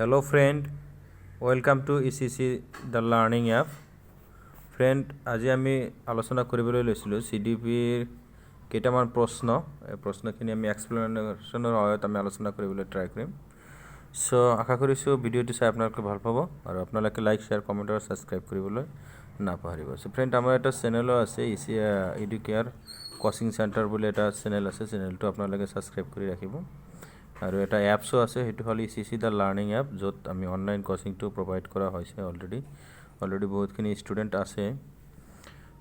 Hello friend, welcome to ECC the learning app. Friend, আজি আমি আলোচনা কৰিবলৈ লৈছিলোঁ CDPৰ কেইটামান প্ৰশ্ন এই প্ৰশ্নখিনি আমি এক্সপ্লেনেশ্যনৰ সহায়ত আমি আলোচনা কৰিবলৈ ট্ৰাই কৰিম। সো আশা কৰিছোঁ ভিডিঅ'টো চাই আপোনালোকে ভাল পাব আৰু আপোনালোকে লাইক শ্বেয়াৰ কমেণ্ট আৰু সাবস্ক্ৰাইব কৰিবলৈ নাপাহৰিব। সো ফ্ৰেণ্ড, আমাৰ এটা চেনেলো আছে এডুকেয়াৰ কোচিং চেণ্টাৰ বুলি এটা চেনেল আছে, চেনেলটো আপোনালোকে সাবস্ক্ৰাইব কৰি ৰাখিব। আৰু এটা এপছো আছে, সেইটো হ'ল ECC দ্য লাৰ্ণিং এপ, য'ত আমি অনলাইন কোচিংটো প্ৰভাইড কৰা হৈছে অলৰেডি বহুতখিনি ষ্টুডেণ্ট আছে।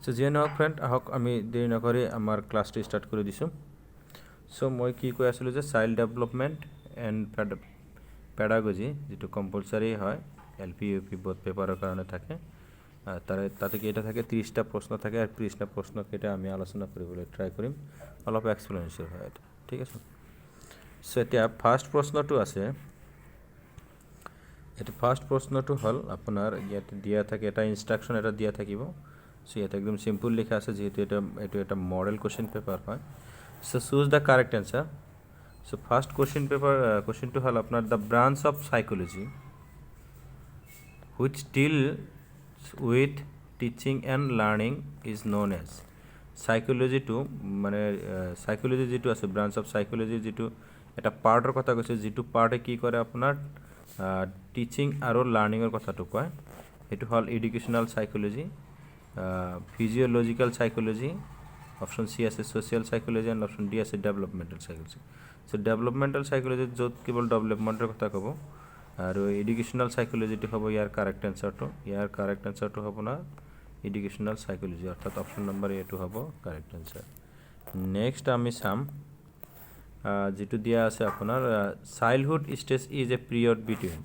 সো যিয়ে নহওক ফ্ৰেণ্ড, আহক আমি দেৰি নকৰি আমাৰ ক্লাছটো ষ্টাৰ্ট কৰি দিছোঁ। সো মই কি কৈ আছিলোঁ যে চাইল্ড ডেভেলপমেণ্ট এণ্ড পেডাগজি, যিটো কম্পালচাৰী হয় LP UP বোথ পেপাৰৰ কাৰণে থাকে, তাতে কেইটা থাকে 30টা প্ৰশ্ন থাকে, আৰু 30টা প্ৰশ্ন কেইটা আমি আলোচনা কৰিবলৈ ট্ৰাই কৰিম অলপ এক্সপ্লেনেশ্যন হয়, ঠিক আছে। সো এতিয়া ফাৰ্ষ্ট প্ৰশ্নটো আছে, এইটো ফাৰ্ষ্ট প্ৰশ্নটো হ'ল আপোনাৰ ইয়াতে দিয়া থাকে এটা ইনষ্ট্ৰাকশ্যন এটা দিয়া থাকিব। সো ইয়াতে একদম চিম্পল লিখা আছে, যিহেতু এইটো এটা মডেল কুৱেশ্যন পেপাৰ হয়। So choose the correct answer. So first কুৱেশ্যনটো হ'ল আপোনাৰ the branch of psychology which deals with teaching and learning is known as. সাইকোলজিটো মানে সাইকোলজি যিটো আছে, ব্ৰাঞ্চ অফ সাইকোলজিৰ যিটো এটা পাৰ্টৰ কথা কৈছে, যিটো পাৰ্টে কি কৰে আপোনাৰ টিচিং আৰু লাৰ্ণিঙৰ কথাটো কয়, সেইটো হ'ল educational psychology, physiological psychology, option C আছে social psychology, and option D আছে ডেভেলপমেণ্টেল সাইকোলজি। সো ডেভেলপমেণ্টেল সাইকোলজিত য'ত কেৱল ডেভেলপমেণ্টৰ কথা ক'ব, আৰু এডুকেশ্যনেল সাইকোলজিটো হ'ব ইয়াৰ কাৰেক্ট এনচাৰটো হ'ব আপোনাৰ এডুকেশ্যনেল সাইকোলজি, অৰ্থাৎ অপশ্যন নম্বৰ এটো হ'ব কাৰেক্ট এনচাৰ। নেক্সট আমি চাম যিটো দিয়া আছে আপোনাৰ childhood stage is a period between,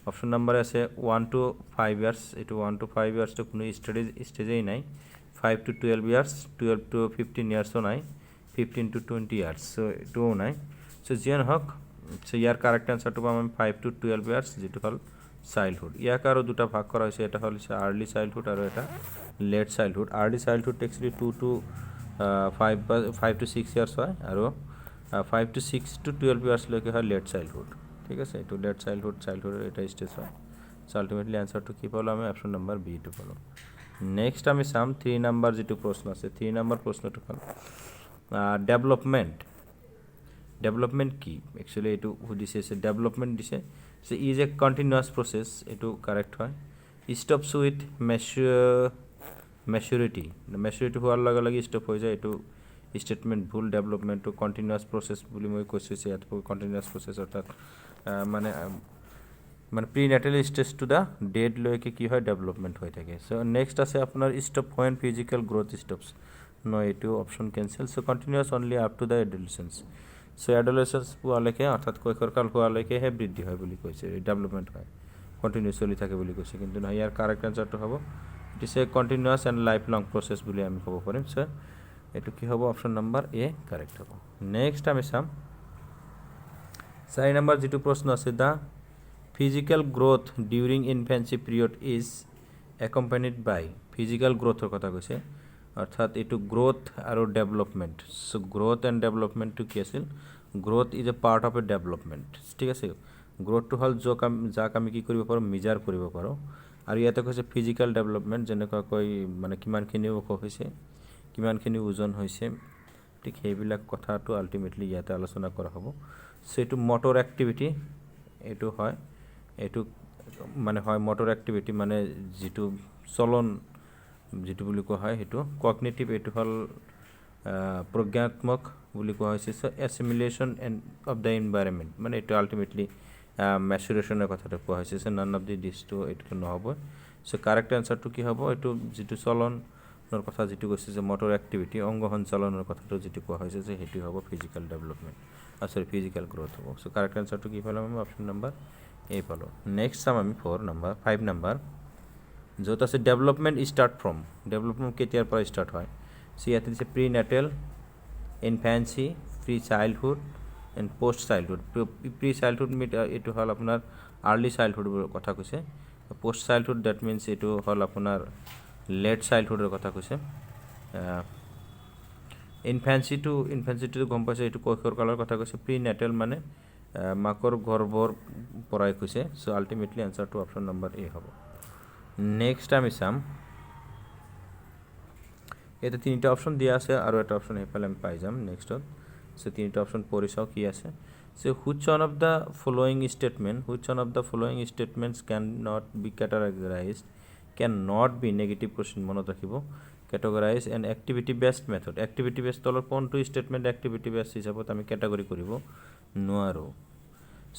option number আছে 1 to 5 ইয়াৰ্ছ। এইটো 1 to 5 ইয়াৰ্ছটো কোনো ষ্টেজেই নাই, 5 to 12 ইয়াৰ্ছ, 12 to 15 ইয়াৰ্ছো নাই, 15 to 20 ইয়াৰ্ছ, সো এইটোও নাই। সো যিয়ে নহওক, সো ইয়াৰ কাৰেক্ট এনচাৰটো পাম আমি 5 to 12 ইয়াৰ্ছ, যিটো হ'ল চাইল্ডহুড। ইয়াক আৰু দুটা ভাগ কৰা হৈছে, এটা হ'ল আৰ্লি চাইল্ডহুড আৰু এটা late childhood. Early childhood actually 2 to 5 to 6 years হয়, আৰু 5 to 6 to 12 ইয়াৰ্ছলৈকে হয় লেট চাইল্ডহুড, ঠিক আছে। এইটো লেট চাইল্ডহুডৰ এটা ষ্টেজ হয়। সো আল্টিমেটলি এনচাৰটো কি পালোঁ আমি, অপশ্যন নম্বৰ বিটো পালোঁ। নেক্সট আমি চাম 3 নম্বৰ যিটো প্ৰশ্ন আছে, 3 নম্বৰ প্ৰশ্নটো হ'ল ডেভেলপমেণ্ট কি। একচুৱেলি এইটো সুধিছে, ডেভেলপমেণ্ট দিছে, so is a continuous process, এইটো কাৰেক্ট হয়। ষ্টপছ উইথ মেচুৰিটি হোৱাৰ লগে লগে ষ্টপ হৈ যায়, এইটো ষ্টেটমেণ্ট ভুল। ডেভেলপমেণ্টটো কণ্টিনিউৱাছ প্ৰচেছ বুলি মই কৈছোঁ, ইয়াত কণ্টিনিউৱাছ প্ৰচেছ অৰ্থাৎ মানে prenatal stage to the ডেডলৈকে কি হয় ডেভেলপমেণ্ট হৈ থাকে। সো নেক্সট আছে আপোনাৰ stop when physical growth stops, নহয় এইটো option cancel. So continuous only up to the adolescence. So adolescence পোৱালৈকে অৰ্থাৎ কৈশোৰকাল হোৱালৈকেহে বৃদ্ধি হয় বুলি কৈছে, ডেভেলপমেণ্ট হয়, কণ্টিনিউ চলি থাকে বুলি কৈছে, কিন্তু নহয়, ইয়াৰ কাৰেক্ট এনচাৰটো হ'ব it is a continuous and life long process বুলি আমি ক'ব পাৰিম। সো এইটো কি হ'ব, অপশ্যন নম্বৰ এ কাৰেক্ট হ'ব। নেক্সট আমি চাম 4 নম্বৰ যিটো প্ৰশ্ন আছে, the physical growth during infancy period is accompanied by. Physical গ্ৰ'থৰ কথা কৈছে, অৰ্থাৎ এইটো গ্ৰ'থ আৰু ডেভেলপমেণ্ট। সো গ্ৰ'থ এণ্ড ডেভেলপমেণ্টটো কি আছিল, growth is a part of a development, ঠিক আছে। গ্ৰ'থটো হ'ল যাক আমি কি কৰিব পাৰোঁ, মেজাৰ কৰিব পাৰোঁ, আৰু ইয়াতে কৈছে ফিজিকেল ডেভেলপমেণ্ট, যেনেকুৱাকৈ মানে কিমানখিনি ওখ হৈছে, কিমানখিনি ওজন হৈছে, ঠিক সেইবিলাক কথাটো আল্টিমেটলি ইয়াতে আলোচনা কৰা হ'ব। সো এইটো মটৰ এক্টিভিটি, এইটো হয়, এইটো মানে হয় মটৰ এক্টিভিটি, মানে যিটো চলন যিটো বুলি কোৱা হয় সেইটো কগনিটিভ, এইটো হ'ল প্ৰজ্ঞাত্মক বুলি কোৱা হৈছে। So assimilation of the environment, মানে এইটো আল্টিমেটলি মেচুৰেশ্যনৰ কথাটো কোৱা হৈছে। সো নান অফ দি দিছটো এইটো নহ'ব। সো কাৰেক্ট এনচাৰটো কি হ'ব, এইটো যিটো চলনৰ কথা যিটো কৈছে যে মটৰ এক্টিভিটি, অংগ সঞ্চালনৰ কথাটো যিটো কোৱা হৈছে যে সেইটো হ'ব ফিজিকেল ডেভেলপমেণ্ট, ফিজিকেল গ্ৰ'থ হ'ব। সো কাৰেক্ট এনচাৰটো কি পালোঁ আমি, অপশ্যন নম্বৰ এ পালোঁ। নেক্সট চাম আমি 5 নম্বৰ, য'ত আছে ডেভেলপমেণ্ট ষ্টাৰ্ট ফ্ৰম। ডেভেলপমেণ্ট কেতিয়াৰ পৰা ষ্টাৰ্ট হয়, সো ইয়াতে দিছে prenatal, infancy, pre childhood and post childhood. Pre childhood এইটো হ'ল আপোনাৰ আৰ্লি চাইল্ডহুডৰ কথা কৈছে। পষ্ট চাইল্ডহুড ডেট মিনছ এইটো হ'ল আপোনাৰ লেট চাইল্ডহুডৰ কথা কৈছে। ইনফেঞ্চিটো গম পাইছে, এইটো কৈশোৰ কালৰ কথা কৈছে। প্ৰি নেটেল মানে মাকৰ গৰ্ভৰ পৰাই কৈছে। চ' আল্টিমেটলি এনচাৰটো অপশ্যন নম্বৰ এ হ'ব। নেক্সট আমি চাম, ইয়াতে তিনিটা অপশ্যন দিয়া আছে আৰু এটা অপশ্যন সেইফালে আমি পাই যাম নেক্সটত। চ' তিনিটা অপশ্যন পঢ়ি চাওঁ কি আছে। So' which one of the following statements can not be categorized, can not be negative question মনত ৰাখিব, categorize and activity based method. Activity based তলৰ কোনটো ষ্টেটমেণ্ট এক্টিভিটি বেছড হিচাপত আমি কেটাগৰী কৰিব নোৱাৰোঁ।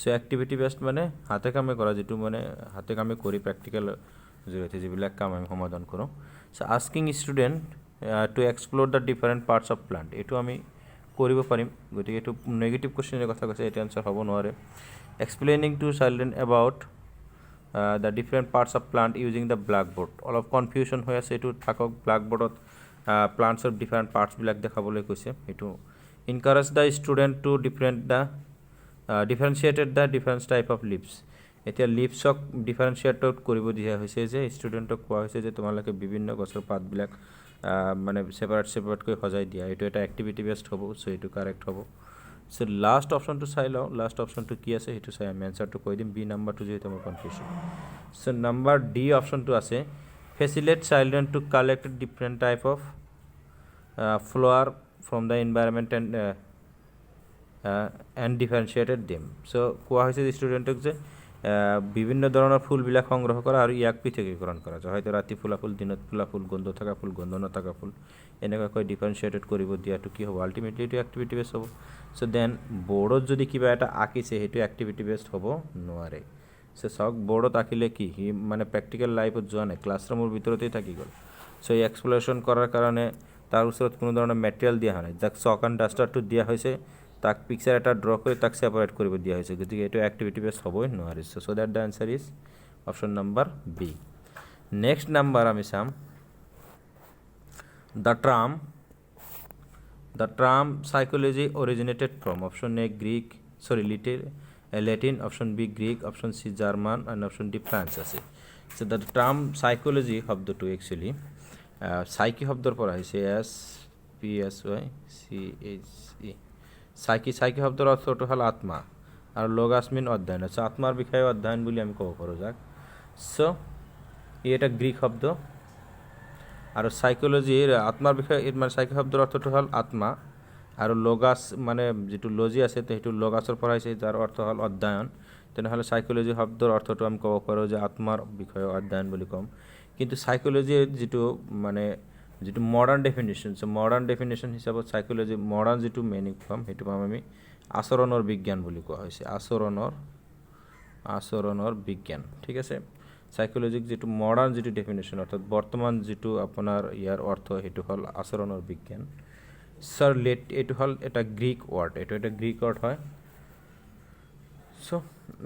চ' এক্টিভিটি বেছড মানে হাতে কামে কৰা, যিটো মানে হাতে কামে কৰি প্ৰেক্টিকেল জৰিয়তে যিবিলাক কাম আমি সমাধান কৰোঁ। So' asking student to explore the different parts of plant, এইটো আমি কৰিব পাৰিম, গতিকে এইটো নেগেটিভ কুৱেশ্যনৰ কথা কৈছে, এইটো এনচাৰ হ'ব নোৱাৰে। Explaining to children about the different parts of plant using the blackboard, অলপ কনফিউশ্যন হৈ আছে, এইটো থাকক। ব্লেকবোৰ্ডত প্লাণ্টছৰ ডিফাৰেণ্ট পাৰ্টছবিলাক দেখাবলৈ কৈছে, এইটো encourage the student to differentiated the different type of leaves. এতিয়া লিভছক ডিফাৰেঞ্চিয়েট কৰিব দিয়া হৈছে, যে ষ্টুডেণ্টক কোৱা হৈছে যে তোমালোকে বিভিন্ন গছৰ পাতবিলাক মানে ছেপাৰেটকৈ সজাই দিয়া, এইটো এটা এক্টিভিটি বেছড হ'ব। চ' এইটো কাৰেক্ট হ'ব। চ' লাষ্ট অপশ্যনটো চাই লওঁ, লাষ্ট অপশ্যনটো কি আছে সেইটো চাই আমি এনচাৰটো কৈ দিম। বি নাম্বাৰটো যিহেতু মোৰ কনফিউজন। চ' নাম্বাৰ ডি অপশ্যনটো আছে, facilitate children to collect different type of flower from the environment and differentiated them. So' কোৱা হৈছে যে ষ্টুডেণ্টক যে বিভিন্ন ধৰণৰ ফুলবিলাক সংগ্ৰহ কৰা আৰু ইয়াক পৃথকীকৰণ কৰা, হয়তো ৰাতি ফুলা ফুল, দিনত ফুলা ফুল, গন্ধ থকা ফুল, গন্ধ নথকা ফুল, এনেকুৱাকৈ ডিফাৰেঞ্চিয়েটেড কৰিব দিয়াটো কি হ'ব, আল্টিমেটলি এইটো এক্টিভিটি বেছড হ'ব। চ' দেন বৰ্ডত যদি কিবা এটা আঁকিছে সেইটো এক্টিভিটি বেছড হ'ব নোৱাৰে। চ' চাওক, বৰ্ডত আঁকিলে কি, সি মানে প্ৰেক্টিকেল লাইফত যোৱা নাই, ক্লাছৰুমৰ ভিতৰতেই থাকি গ'ল। চ' এই এক্সপ্ল'ৰেশ্যন কৰাৰ কাৰণে তাৰ ওচৰত কোনো ধৰণৰ মেটেৰিয়েল দিয়া হোৱা নাই, যাক চক এণ্ড ডাষ্টাৰটো দিয়া হৈছে, তাক পিকচাৰ এটা ড্ৰ কৰি তাক ছেপাৰেট কৰিব দিয়া হৈছে, গতিকে এইটো এক্টিভিটি বেছড হ'বই নোৱাৰে। So' that the answer is option number B. Next number আমি চাম, the term psychology originated from, option A Latin, option B Greek, option C German and option D France আছে। চ' দ্য ট্ৰাম সাইকোলজি শব্দটো actually psyche শব্দৰ পৰা আহিছে, SPSYCHE। চাইকি শব্দৰ অৰ্থটো হ'ল আত্মা, আৰু লগছ মিন অধ্যয়ন, চ' আত্মাৰ বিষয়ে অধ্যয়ন বুলি আমি ক'ব পাৰোঁ যাক। চ' ই এটা গ্ৰীক শব্দ, আৰু সাইকোলজিৰ আত্মাৰ বিষয়ে মানে চাইকি শব্দৰ অৰ্থটো হ'ল আত্মা, আৰু লগাছ মানে যিটো লজি আছে সেইটো লগাছৰ পৰা আহিছে, যাৰ অৰ্থ হ'ল অধ্যয়ন। তেনেহ'লে সাইকোলজি শব্দৰ অৰ্থটো আমি ক'ব পাৰোঁ যে আত্মাৰ বিষয়ে অধ্যয়ন বুলি ক'ম। কিন্তু সাইকোলজিৰ যিটো মডাৰ্ণ ডেফিনেশ্যন, চ' মডাৰ্ণ ডেফিনেশ্যন হিচাপত সাইকোলজি মডাৰ্ণ যিটো মিনিং পাম সেইটো পাম আমি আচৰণৰ বিজ্ঞান বুলি কোৱা হৈছে, আচৰণৰ বিজ্ঞান, ঠিক আছে। সাইকোলজিক যিটো মডাৰ্ণ যিটো ডেফিনেশ্যন, অৰ্থাৎ বৰ্তমান যিটো আপোনাৰ ইয়াৰ অৰ্থ, সেইটো হ'ল আচৰণৰ বিজ্ঞান। এইটো হ'ল এটা গ্ৰীক ৱৰ্ড, এইটো এটা গ্ৰীক ৱৰ্ড হয়। চ'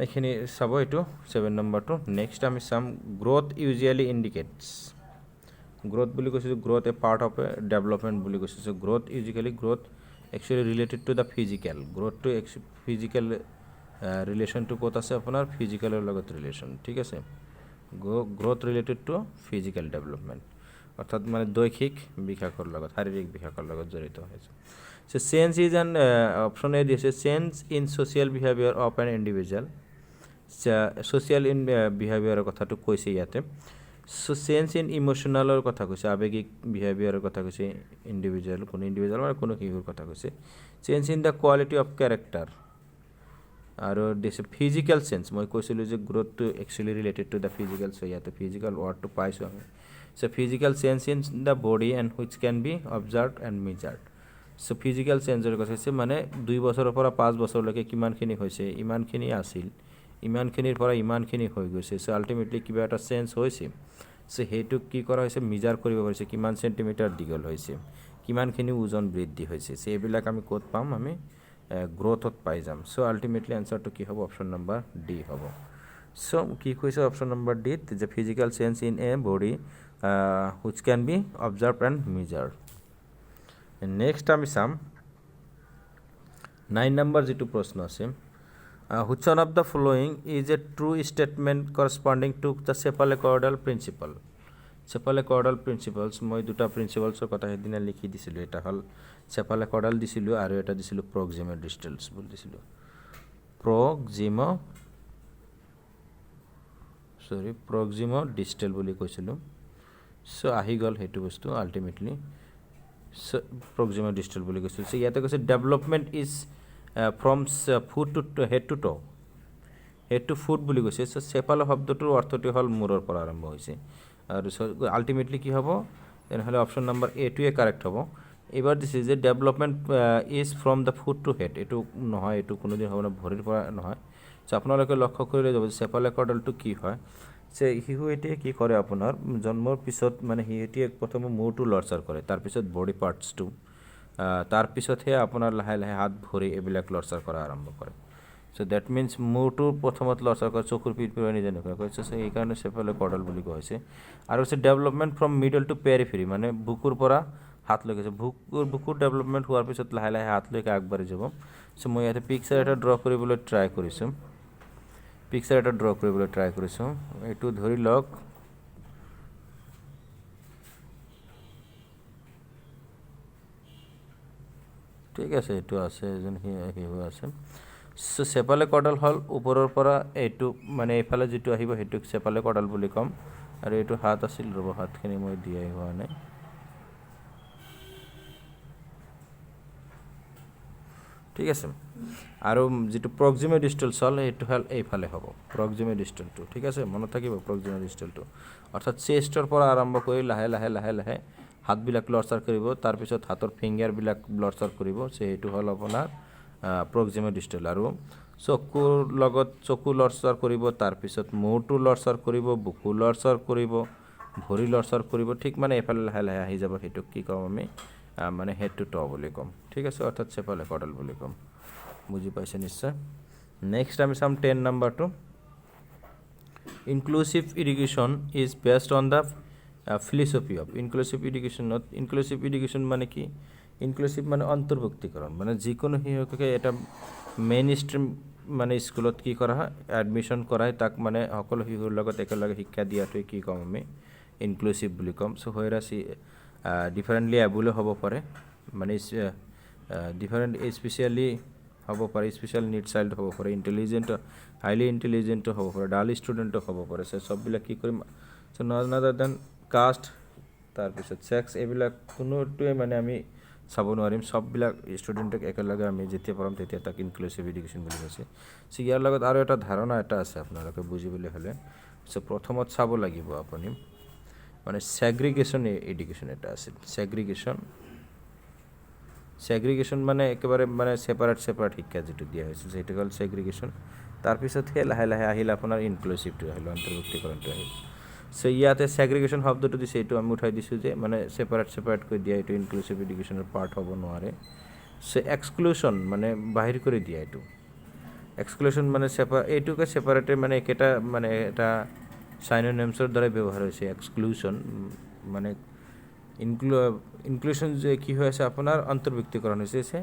এইখিনি চাব, এইটো 7 নম্বৰটো। নেক্সট আমি চাম, গ্ৰ'থ ইউজুৱেলি ইণ্ডিকেটছ। গ্ৰ'থ বুলি কৈছোঁ, growth a part of a development বুলি কৈছোঁ। So' growth actually related to the physical. গ্ৰ'থটো ফিজিকেল ৰিলেশ্যনটো ক'ত আছে, আপোনাৰ ফিজিকেলৰ লগত ৰিলেশ্যন, ঠিক আছে। Growth related to physical development, অৰ্থাৎ মানে দৈহিক বিকাশৰ লগত, শাৰীৰিক বিকাশৰ লগত জড়িত হৈছে। So' change is an option A দিছে, change in social behaviour of an individual. Social বিহেভিয়াৰৰ কথাটো কৈছে ইয়াতে। চ' চেঞ্জ ইন ইম'চনেলৰ কথা কৈছে, আৱেগিক বিহেভিয়াৰৰ কথা কৈছে, কোনো ইণ্ডিভিজুৱেল মানে কোনো শিশুৰ কথা কৈছে। Change in the quality of character, আৰু দিছে ফিজিকেল চেঞ্জ। মই কৈছিলোঁ যে গ্ৰ'থটো actually related to the physical, so' ইয়াতে ফিজিকেল ৱৰ্ডটো পাইছোঁ আমি। So' physical change in the body and which can be observed and measured. So' physical চেঞ্জৰ কথা হৈছে মানে 2 বছৰৰ পৰা 5 বছৰলৈকে কিমানখিনি হৈছে, ইমানখিনি আছিল, ইমানখিনিৰ পৰা ইমানখিনি হৈ গৈছে। চ' আল্টিমেটলি কিবা এটা চেঞ্জ হৈছে, চ' সেইটোক কি কৰা হৈছে, মেজাৰ কৰিব পাৰিছে, কিমান চেণ্টিমিটাৰ দীঘল হৈছে, কিমানখিনি ওজন বৃদ্ধি হৈছে। চ' এইবিলাক আমি ক'ত পাম, আমি গ্ৰ'থত পাই যাম। চ' আল্টিমেটলি এনচাৰটো কি হ'ব, অপশ্যন নম্বৰ ডি হ'ব। চ' কি কৈছে অপশ্যন নম্বৰ ডিত, যে physical change in a body which can be observe and measured. Next আমি চাম 9 নম্বৰ যিটো প্ৰশ্ন আছে, which one of the following is a true statement corresponding to the cephalocaudal principle. Cephalocaudal principles, মই 2টা প্ৰিন্সিপালছৰ কথা সেইদিনা লিখি দিছিলোঁ। এটা হ'ল চেফালেকৰ্ডাল দিছিলোঁ, আৰু এটা দিছিলোঁ প্ৰক্সিমেল ডিষ্টেন্স বুলি দিছিলোঁ। প্ৰক্সিম'ডিষ্টেল বুলি কৈছিলোঁ সো আহি গ'ল সেইটো বস্তু আল্টিমেটলি সো প্ৰক্সিম'ডিষ্টেল বুলি কৈছিলোঁ সো ইয়াতে কৈছে development is from foot to head to foot বুলি কৈছে সো চেফালো শব্দটোৰ অৰ্থটো হ'ল মূৰৰ পৰা আৰম্ভ হৈছে আৰু আল্টিমেটলি কি হ'ব তেনেহ'লে অপশ্যন নম্বৰ এটোৱে কাৰেক্ট হ'ব এবাৰ দিছে যে development is from the foot to head এইটো নহয় এইটো কোনোদিন হ'ব না ভৰিৰ পৰা নহয় সো আপোনালোকে লক্ষ্য কৰিলে যাব যে চেফালেকডালটো কি হয় যে শিশু এটিয়ে কি কৰে আপোনাৰ জন্মৰ পিছত মানে সিহঁতিয়ে প্ৰথমে মূৰটো লৰচাৰ কৰে তাৰপিছত বডি পাৰ্টছটো তাৰপিছতহে আপোনাৰ লাহে লাহে হাত ভৰি এইবিলাক লৰচাৰ কৰা আৰম্ভ কৰে সো দ্যাট মিনছ মূৰটো প্ৰথমত লৰচাৰ কৰে চকুৰ পিঠ পিৰনি যেনেকুৱা কৈছে সো এইকাৰণে চেফালেকডাল বুলি কোৱা হৈছে আৰু হৈছে ডেভেলপমেণ্ট ফ্ৰম মিডল টু পেৰিফেৰি মানে বুকুৰ পৰা হাতলৈকে বুকুৰ ডেভেলপমেণ্ট হোৱাৰ পিছত লাহে লাহে হাতলৈকে আগবাঢ়ি যাব সো মই ইয়াতে পিকচাৰ এটা ড্ৰ কৰিবলৈ ট্ৰাই কৰিছোঁ এইটো ধৰি লওক ঠিক আছে এইটো আছে এজন শিশু আছে সো চেফালেকডাল হ'ল ওপৰৰ পৰা এইটো মানে এইফালে যিটো আহিব সেইটোক চেফালেকডাল বুলি ক'ম আৰু এইটো হাত আছিল ৰ'ব হাতখিনি মই দিয়াই হোৱা নাই ঠিক আছে আৰু যেটো প্ৰক্সিম'ডিষ্টেল চল এইটো হ'ল এইফালে হ'ব প্ৰক্সিম'ডিষ্টেলটো ঠিক আছে মনত থাকিব প্ৰক্সিম'ডিষ্টেলটো অৰ্থাৎ চেষ্টৰ পৰা আৰম্ভ কৰি লাহে লাহে লাহে লাহে হাতবিলাক লৰচাৰ কৰিব তাৰপিছত হাতৰ ফিংগাৰবিলাক লৰচাৰ কৰিব সেইটো হ'ল আপোনাৰ প্ৰক্সিম'ডিষ্টেল আৰু চকুৰ লগত চকু লৰচাৰ কৰিব তাৰপিছত মূৰটো লৰচাৰ কৰিব বুকু লৰচাৰ কৰিব ভৰি লৰচাৰ কৰিব ঠিক মানে এইফালে লাহে লাহে আহি যাব সেইটোক কি ক'ম আমি মানে হেড টু ট বুলি ক'ম ঠিক আছে অৰ্থাৎ চেফালেকডাল বুলি ক'ম বুজি পাইছে নিশ্চয় নেক্সট আমি চাম 10 নম্বৰটো inclusive education is based on the philosophy of inclusive education মানে কি ইনক্লুসিভ মানে অন্তৰ্ভুক্তিকৰণ মানে যিকোনো শিশুকে এটা মেইন ষ্ট্ৰীম মানে স্কুলত কি কৰা হয় এডমিশ্যন কৰাই তাক মানে সকলো শিশুৰ লগত একেলগে শিক্ষা দিয়াটোৱে কি ক'ম আমি ইনক্লুসিভ বুলি ক'ম সো হৈৰাছি ডিফাৰেণ্টলি এবুলো হ'ব পাৰে মানে ডিফাৰেণ্ট স্পেচিয়েলি হ'ব পাৰে স্পেচিয়েল নিড চাইল্ড হ'ব পাৰে ইণ্টেলিজেণ্ট হাইলি ইণ্টেলিজেণ্টো হ'ব পাৰে ডাল ষ্টুডেণ্টো হ'ব পাৰে সববিলাক কি কৰিম সো নট আদাৰ দেন কাষ্ট তাৰপিছত ছেক্স এইবিলাক কোনোটোৱে মানে আমি চাব নোৱাৰিম সববিলাক ষ্টুডেণ্টক একেলগে আমি যেতিয়া পঢ়াম তেতিয়া তাক ইনক্লুসিভ এডুকেশ্যন বুলি কৈছে সো ইয়াৰ লগত আৰু এটা ধাৰণা এটা আছে আপোনালোকে বুজিবলৈ হ'লে সো প্ৰথমত চাব লাগিব আপুনি মানে ছেগ্ৰিগেশ্যন এডুকেশ্যন এটা আছিল ছেগ্ৰিগেশ্যন মানে একেবাৰে মানে ছেপাৰেট শিক্ষা যিটো দিয়া হৈছে সেইটো হ'ল ছেগ্ৰিগেশ্যন তাৰপিছতহে লাহে লাহে আহিল আপোনাৰ ইনক্লুসিভটো আহিল অন্তৰ্ভুক্তিকৰণটো আহিল সো ইয়াতে ছেগ্ৰিগেশ্যন শব্দটো দিছে এইটো আমি উঠাই দিছোঁ যে মানে ছেপাৰেটকৈ দিয়া এইটো ইনক্লুসিভ এডুকেশ্যনৰ পাৰ্ট হ'ব নোৱাৰে সো এক্সক্লুশ্যন মানে বাহিৰ কৰি দিয়া এইটো এক্সক্লুশ্যন মানে এইটোকে ছেপাৰেটে মানে একেটা মানে এটা সাইনোনিমছৰ দ্বাৰা ব্যৱহাৰ হৈছে এক্সক্লুশ্যন মানে ইনক্লুশ্যন যে কি হৈ আছে আপোনাৰ অন্তৰ্ভুক্তিকৰণ হৈছে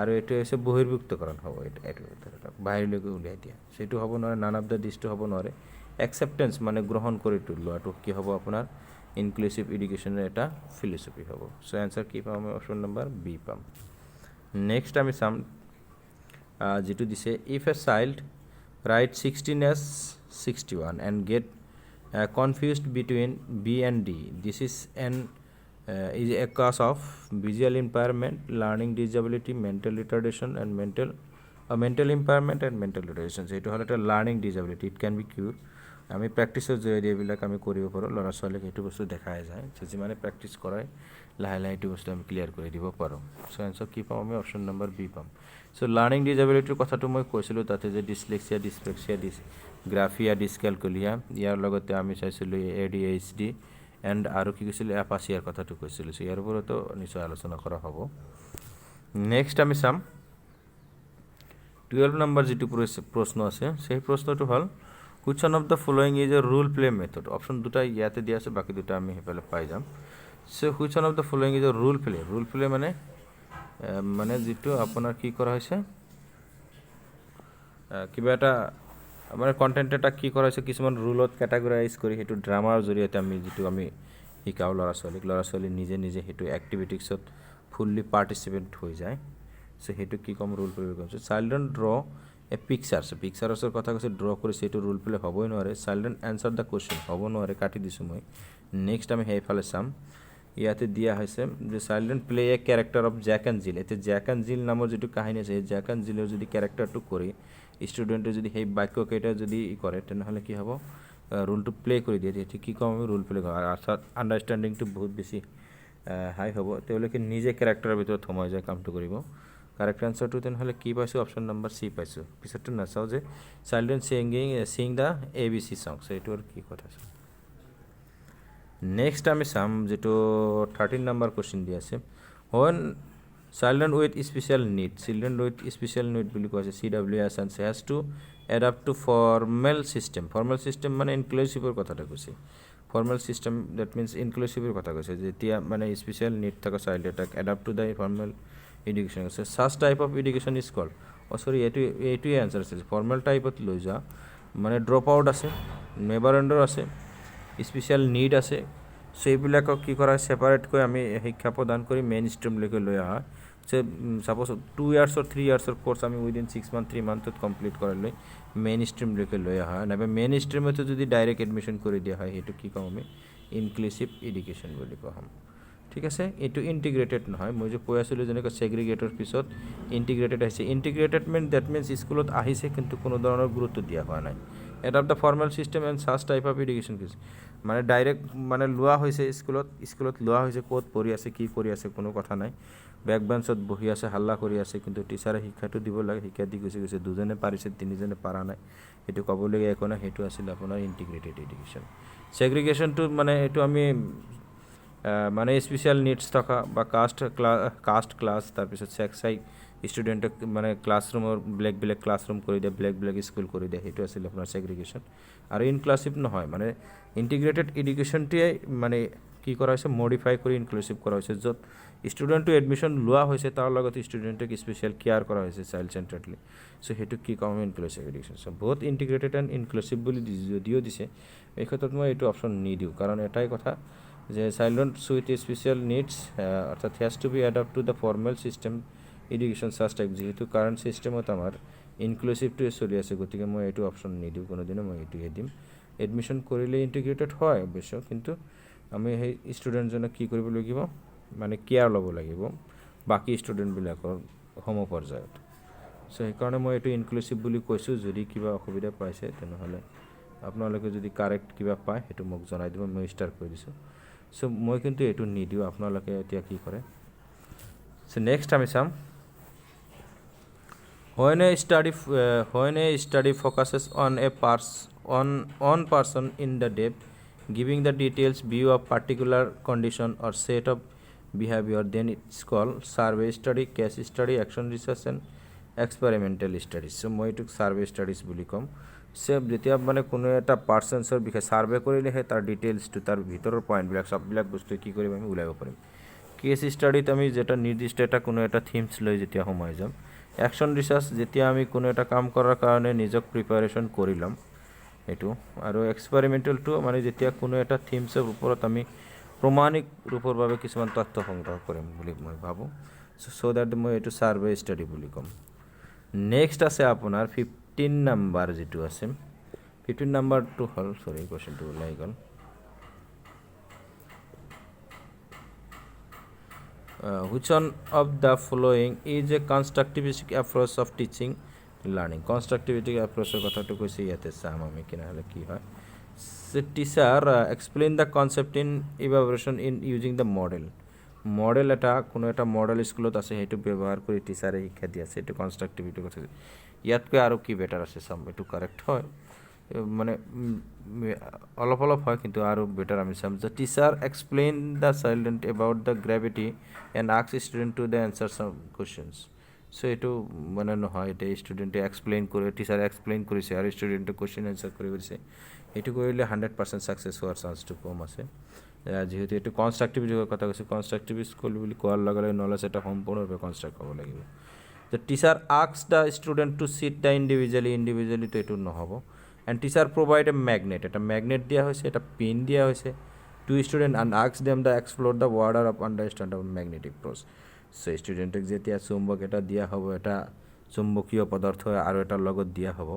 আৰু এইটো হৈছে বহিৰ্ভুক্তকৰণ হ'ব এইটো বাহিৰলৈকে উলিয়াই দিয়া সেইটো হ'ব নোৱাৰে নান অফ দ্য দিছটো হ'ব নোৱাৰে একচেপ্টেঞ্চ মানে গ্ৰহণ কৰি লোৱাটো কি হ'ব আপোনাৰ ইনক্লুসিভ এডুকেশ্যনৰ এটা ফিলসফি হ'ব সো এনসাৰ কি পাম আমি অপশ্যন নম্বৰ বি পাম নেক্সট আমি চাম যেটো দিছে if a child write 16s61 and get confused between B and D. This is a cause of visual impairment, learning disability, mental retardation, and mental impairment and mental retardation. So, it is a learning disability. It can be cured. আমি প্ৰেক্টিছৰ জৰিয়তে এইবিলাক আমি কৰিব পাৰোঁ ল'ৰা ছোৱালীক সেইটো বস্তু দেখাই যায় যিমানে প্ৰেক্টিছ কৰাই লাহে লাহে এইটো বস্তু আমি ক্লিয়াৰ কৰি দিব পাৰোঁ সো এনসাৰ কি পাম আমি অপশ্যন নম্বৰ বি পাম সো লাৰ্ণিং ডিজেবিলিটিৰ কথাটো মই কৈছিলোঁ তাতে যে ডিছলেক্সিয়া ডিছপ্ৰেক্সিয়া গ্ৰাফিয়া ডিছকেলকুলিয়া ইয়াৰ লগতে আমি চাইছিলোঁ ADHD এণ্ড আৰু কি কৈছিলোঁ এপাচিয়াৰ কথাটো কৈছিলোঁ সো ইয়াৰ ওপৰতো নিশ্চয় আলোচনা কৰা হ'ব নেক্সট আমি চাম 12 নম্বৰ যিটো প্ৰশ্ন আছে সেই প্ৰশ্নটো হ'ল which one of the following is a role play method option দুটা ইয়াতে দিয়া আছে বাকি দুটা আমি হেফালে পাই যাম so which one of the following is a role play মানে যেটো আপোনাৰ কি কৰা হৈছে কিবা এটা মানে কন্টেন্ট এটা কি কৰা হৈছে কিছুমান ৰুলত ক্যাটাগৰাইজ কৰি হেতু ড্ৰামাৰ জৰিয়তে আমি যেটো আমি শিকাও ল'ৰা ছোৱালী নিজে নিজে হেতু এক্টিভিটিছত ফুললি পাৰ্টিসিপেট হৈ যায় সো হেতু কি কম ৰোল প্লে কৰিছে চিলড্ৰেন ড্ৰ এ পিকচাৰ্ছৰ কথা কৈছে ড্ৰ কৰিছে এইটো ৰোল প্লে হ'বই নোৱাৰে চাইল্ড্ৰেন এনচাৰ দ্য কুৱেশ্যন হ'ব নোৱাৰে কাটি দিছোঁ মই নেক্সট আমি সেইফালে চাম ইয়াতে দিয়া হৈছে যে children play a character of Jack and Jill এতিয়া জেক এণ্ড জিল নামৰ যিটো কাহিনী আছে সেই জেক এণ্ড জিলৰ যদি কেৰেক্টাৰটো কৰি ষ্টুডেণ্টে যদি সেই বাক্যকেইটা যদি কৰে তেনেহ'লে কি হ'ব ৰোলটো প্লে কৰি দিয়ে তেতিয়া কি ক'ম আমি ৰোল প্লে কৰোঁ অৰ্থাৎ আণ্ডাৰষ্টেণ্ডিংটো বহুত বেছি হাই হ'ব তেওঁলোকে নিজে কেৰেক্টাৰৰ ভিতৰত সোমাই যায় কামটো কৰিব কাৰেক্ট এনচাৰটো তেনেহ'লে কি পাইছোঁ অপশ্যন নম্বৰ চি পাইছোঁ পিছতটো নাচাওঁ যে চাইল্ড্ৰেন ছিং দ্য ABC songs এইটো আৰু কি কথা আছে নেক্সট আমি চাম যেটো 13 নম্বৰ কোৱেশ্চন দি আছে when children with special need বুলি কোৱা আছে CWS and has to adapt to formal system মানে ইনক্লুসিভৰ কথাটা কৈছে formal system that means inclusive কথা কৈছে যেতিয়া মানে স্পেশাল নিড থকা child attack adapt to the formal education আছে such type of education is called এইটোৱে আনসাৰ আছে formal টাইপত লৈ যা মানে ড্ৰপ আউট আছে মেমৰেণ্ডাৰ আছে স্পেশাল নিড আছে সেইবিলাকক কি কৰা সেপাৰেটকৈ আমি শিক্ষা প্ৰদান কৰি মেইন ষ্ট্ৰীমলৈকে লৈ অহা যে সাপোজ 2 ইয়াৰ্ছ অৰ 3 ইয়াৰ্ছৰ কোৰ্স আমি উইদিন 6 মান্থ 3 মান্থত কমপ্লিট কৰালৈ মেইন ষ্ট্ৰীমলৈকে লৈ অহা নাইবা মেইন ষ্ট্ৰীমতে যদি ডাইৰেক্ট এডমিশ্যন কৰি দিয়া হয় সেইটো কি কম আমি ইনক্লুসিভ এডুকেশ্যন বুলি কম ঠিক আছে এইটো ইন্টিগ্ৰেটেড নহয় মই যে কৈ আছিলোঁ যেনেকৈ সেগ্ৰিগেটৰ পিছত ইন্টিগ্ৰেটেড আহিছে ইন্টিগ্ৰেটেড মিন দ্যাট মিন্স স্কুলত আহিছে কিন্তু কোনো ধৰণৰ গুৰুত্ব দিয়া হোৱা নাই এটা of the formal system and সাচ টাইপ অফ এডুকেশ্যন কিছ মানে ডাইৰেক্ট মানে লোৱা হৈছে স্কুলত লোৱা হৈছে ক'ত পঢ়ি আছে কি কৰি আছে কোনো কথা নাই বেক বেঞ্চত বহি আছে হাল্লা কৰি আছে কিন্তু টিচাৰে শিক্ষাটো দিব লাগে শিক্ষা দি গৈছে দুজনে পাৰিছে তিনিজনে পাৰা নাই সেইটো ক'বলগীয়া একো নাই সেইটো আছিল আপোনাৰ ইন্টিগ্ৰেটেড এডুকেশ্যন সেগ্ৰিগেশ্যনটো মানে এইটো আমি মানে স্পেশাল নিডস থকা বা কাষ্ট ক্লাছ তাৰপিছত সেক্সাই ষ্টুডেণ্টক মানে ক্লাছৰুমৰ বেলেগ ক্লাছৰুম কৰি দিয়ে বেলেগ স্কুল কৰি দিয়ে সেইটো আছিল আপোনাৰ সেগ্ৰিগেশ্যন আৰু ইনক্লুসিভ নহয় মানে ইন্টিগ্ৰেটেড এডুকেশ্যনটোৱে মানে কি কৰা হৈছে মডিফাই কৰি ইনক্লুসিভ কৰা হৈছে য'ত ষ্টুডেণ্টটো এডমিশ্যন লোৱা হৈছে তাৰ লগত ষ্টুডেণ্টক স্পেশাল কেয়াৰ কৰা হৈছে চাইল্ড চেণ্টাৰডলি চ' সেইটো কি কম ইনক্লুসিভ এডুকেশ্যন চ' বহুত ইন্টিগ্ৰেটেড এণ্ড ইনক্লুসিভ বুলি যদিও দিছে এই ক্ষেত্ৰত মই এইটো অপশ্যন নিদিওঁ কাৰণ এটাই কথা যে চাইল্ড্ৰেন উইথ স্পেশাল নিডস অৰ্থাৎ has to be adapt to the formal system education such type যেহেতু কাৰেণ্ট সিস্টেমত আমাৰ ইনক্লুসিভটোৱে চলি আছে গতিকে মই এইটো অপশ্যন নিদিওঁ কোনোদিনো মই এইটোৱে দিম এডমিশ্যন কৰিলে ইন্টিগ্ৰেটেড হয় অৱশ্য কিন্তু আমি সেই ষ্টুডেণ্টজনক কি কৰিব লাগিব মানে কেয়াৰ ল'ব লাগিব বাকী ষ্টুডেণ্টবিলাকৰ সমপৰ্যায়ত চ' সেইকাৰণে মই এইটো ইনক্লুসিভ বুলি কৈছোঁ যদি কিবা অসুবিধা পাইছে তেনেহ'লে আপোনালোকে যদি কাৰেক্ট কিবা পায় সেইটো মোক জনাই দিব মই ষ্টাৰ কৰি দিছোঁ চ' মই কিন্তু এইটো নিদিওঁ আপোনালোকে এতিয়া কি কৰে চ' নেক্সট আমি চাম when a study focuses on a person in the depth giving the details view of particular condition or set of behavior then it's called survey study case study action research and experimental studies so মই এইটো survey studies বুলি ক'ম সব যেতিয়া মানে কোনো এটা পাৰ্চনছৰ বিষয়ে সাৰ্ভে কৰিলেহে তাৰ ডিটেইলছটো তাৰ ভিতৰৰ পইণ্টবিলাক সববিলাক বস্তু কি কৰিম আমি ওলাব পাৰিম কেছ ষ্টাডিত আমি যেটা নিৰ্দিষ্ট এটা কোনো এটা থিমছ লৈ যেতিয়া সোমাই যাম অ্যাকশন ৰিসাৰ্চ যেতিয়া আমি কোনো এটা কাম কৰাৰ কাৰণে নিজক প্ৰিপাৰেশ্যন কৰি ল'ম এইটো আৰু এক্সপেৰিমেণ্টেলটো মানে যেতিয়া কোনো এটা থিমছৰ ওপৰত আমি প্ৰমাণিক ৰূপৰ বাবে কিছুমান তথ্য সংগ্ৰহ কৰিম বুলি মই ভাবোঁ চ' দ্যাট মই এইটো সাৰ্ভে ষ্টাডি বুলি ক'ম নেক্সট আছে আপোনাৰ 15 নম্বৰ যেটো আছে 15 নম্বৰটো হ'ল সৰি কোৱেশ্চনটো ওলাই গ'ল which one of the following is a constructivistic approach of teaching learning constructivistic approach এর কথাটো কৈছে ইয়াতে চাম আমি কিনালে কি হয় teacher explain the concept in evaluation in using the model এটা কোনো এটা মডেল স্কুলত আছে সেইটো ব্যৱহাৰ কৰি টিচাৰে শিক্ষা দি আছে এটা কনস্ট্ৰাকটিভিটি কথা ইয়াতকৈ আৰু কি বেটাৰ আছে চাম এটো কাৰেক্ট হয় মানে অলপ হয় কিন্তু আৰু বেটাৰ আমি চাম যে teacher explain the child about the gravity and ask student to the answer some questions so' এইটো মানে নহয় এটা ষ্টুডেণ্টে এক্সপ্লেইন কৰে টিচাৰে এক্সপ্লেইন কৰিছে আৰু ষ্টুডেণ্টে কুৱেশ্যন এনচাৰ কৰি কৰিছে এইটো কৰিলে 100% ছাকচেছ হোৱাৰ চান্সটো কম আছে যেহেতু এইটো কনস্ট্ৰাকটিভিটিৰ কথা কৈছে কনস্ট্ৰাকটিভ স্কুল বুলি কোৱাৰ লগে লগে নলেজ এটা সম্পূৰ্ণৰূপে কনস্ট্ৰাক্ট হ'ব লাগিব the teacher asks the student to sit the individually তো এইটো নহ'ব and teacher provide a magnet এটা magnet দিয়া হৈছে এটা pin দিয়া হৈছে to student and asks them to explore the water of understand of magnetic force so student যেতিয়া চুম্বক এটা দিয়া হ'ব এটা চুম্বকীয় পদাৰ্থ আৰু এটা লগত দিয়া হ'ব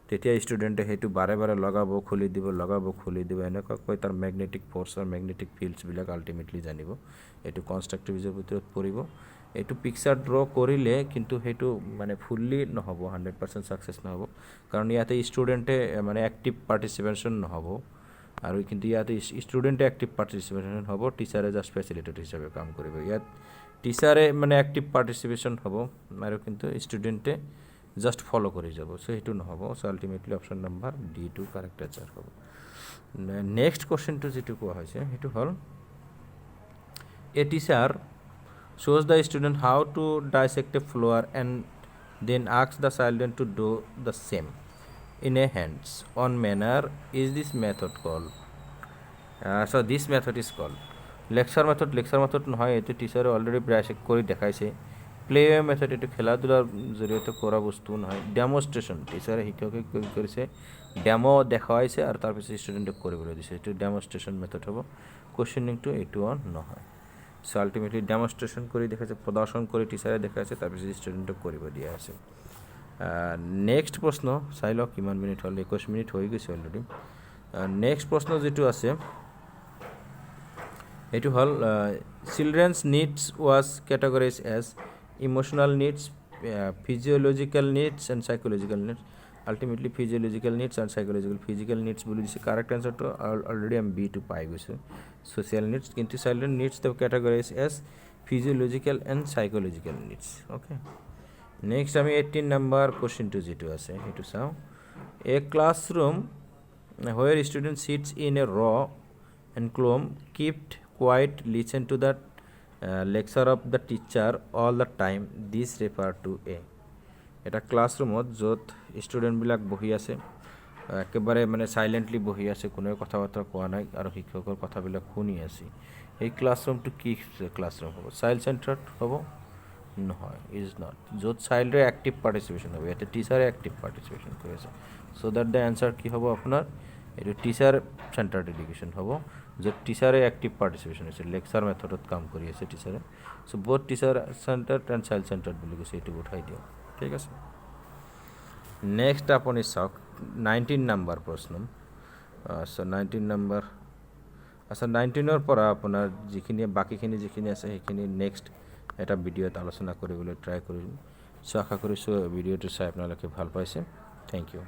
তেতিয়া ষ্টুডেণ্টে সেইটো বাৰে বাৰে লগাব খুলি দিব এনেকুৱাকৈ তাৰ মেগনেটিক ফ'ৰ্চ আৰু মেগনেটিক ফিল্ডছবিলাক আল্টিমেটলি জানিব এইটো কনষ্ট্ৰাকটিভিজৰ ভিতৰত পৰিব এইটো পিকচাৰ ড্ৰ কৰিলে কিন্তু সেইটো মানে ফুল্লি নহ'ব 100% ছাকচেছ নহ'ব কাৰণ ইয়াতে ষ্টুডেণ্টে মানে এক্টিভ পাৰ্টিচিপেশ্যন নহ'ব আৰু কিন্তু ইয়াতে ষ্টুডেণ্টে এক্টিভ পাৰ্টিচিপেশ্যন হ'ব টিচাৰে জাষ্ট ফেচিলিটেটৰ হিচাপে কাম কৰিব ইয়াত টিচাৰে মানে এক্টিভ পাৰ্টিচিপেশ্যন হ'ব আৰু কিন্তু ষ্টুডেণ্টে জাষ্ট ফ'ল' কৰি যাব চ' সেইটো নহ'ব so' ultimately option number D to correct answer হ'ব নেক্সট কুৱেশ্যনটো যিটো কোৱা হৈছে সেইটো হ'ল a teacher shows the student how to dissect a flower and then asks the children to do the same in a hands-on manner. Is this method called? So this method is called lecture method নহয় এইটো টিচাৰে already dissect কৰি দেখাইছে play method এইটো খেলা ধূলাৰ জৰিয়তে কৰা বস্তু নহয় ডেমনষ্ট্ৰেশ্যন টিচাৰে শিক্ষকে কৰিছে ডেমো দেখাইছে আৰু তাৰপিছত ষ্টুডেণ্টক কৰিবলৈ দিছে এইটো ডেমনষ্ট্ৰেশ্যন মেথড হ'ব কুৱেশ্যনিংটো এইটো নহয় চ' আল্টিমেটলি ডেমনষ্ট্ৰেশ্যন কৰি দেখাইছে প্ৰদৰ্শন কৰি টিচাৰে দেখাইছে তাৰপিছত ষ্টুডেণ্টক কৰিব দিয়া আছে নেক্সট প্ৰশ্ন চাই লওক কিমান মিনিট হ'ল 21 মিনিট হৈ গৈছে অলৰেডি নেক্সট প্ৰশ্ন যিটো আছে এইটো হ'ল children's needs was categorize as emotional needs physiological needs and psychological needs ultimately physiological needs আৰু ফিজিকেল নিডছ বুলি দিছে কাৰেক্ট এনচাৰটো অলৰেডি আমি বিটো পাই গৈছোঁ social needs কিন্তু children needs the categorized as physiological and psychological needs okay next আমি 18 number question to যেটো আছে হেতু চাও a classroom where student sits in a row and column kept quiet listen to the lecture of the teacher all the time this refer to a এটা ক্লাছৰুমত য'ত student বিলাক বহি আছে একেবাৰে মানে সাইলেন্টলি বহি আছে কোনো কথা বতৰা কোৱা নাই আৰু শিক্ষকৰ কথাবিলাক শুনি আছে এই ক্লাছৰুমটো কি ক্লাছৰুম হ'ব চাইল্ড চেণ্টাৰ্ড হ'ব নহয় ইজ নট য'ত চাইল্ডৰ এক্টিভ পাৰ্টিচিপেশ্যন হ'ব ইয়াতে টিচাৰে এক্টিভ পাৰ্টিচিপেশ্যন কৰি আছে চ' দেট দ্য এনচাৰ কি হ'ব আপোনাৰ এইটো টিচাৰ চেণ্টাৰ্ড এডুকেশ্যন হ'ব য'ত টিচাৰে এক্টিভ পাৰ্টিচিপেশ্যন হৈছে লেকচাৰ মেথডত কাম কৰি আছে টিচাৰে চ' বহুত teacher centred and child centred বুলি কৈছে এইটো উঠাই দিয়ক ঠিক আছে নেক্সট আপুনি চাওক 19 নম্বৰ প্ৰশ্ন চ' 19 নম্বৰ আচ্ছা 19ৰ পৰা আপোনাৰ যিখিনি বাকীখিনি যিখিনি আছে সেইখিনি নেক্সট এটা ভিডিঅ'ত আলোচনা কৰিবলৈ ট্ৰাই কৰিম চ' আশা কৰিছোঁ ভিডিঅ'টো চাই আপোনালোকে ভাল পাইছে থেংক ইউ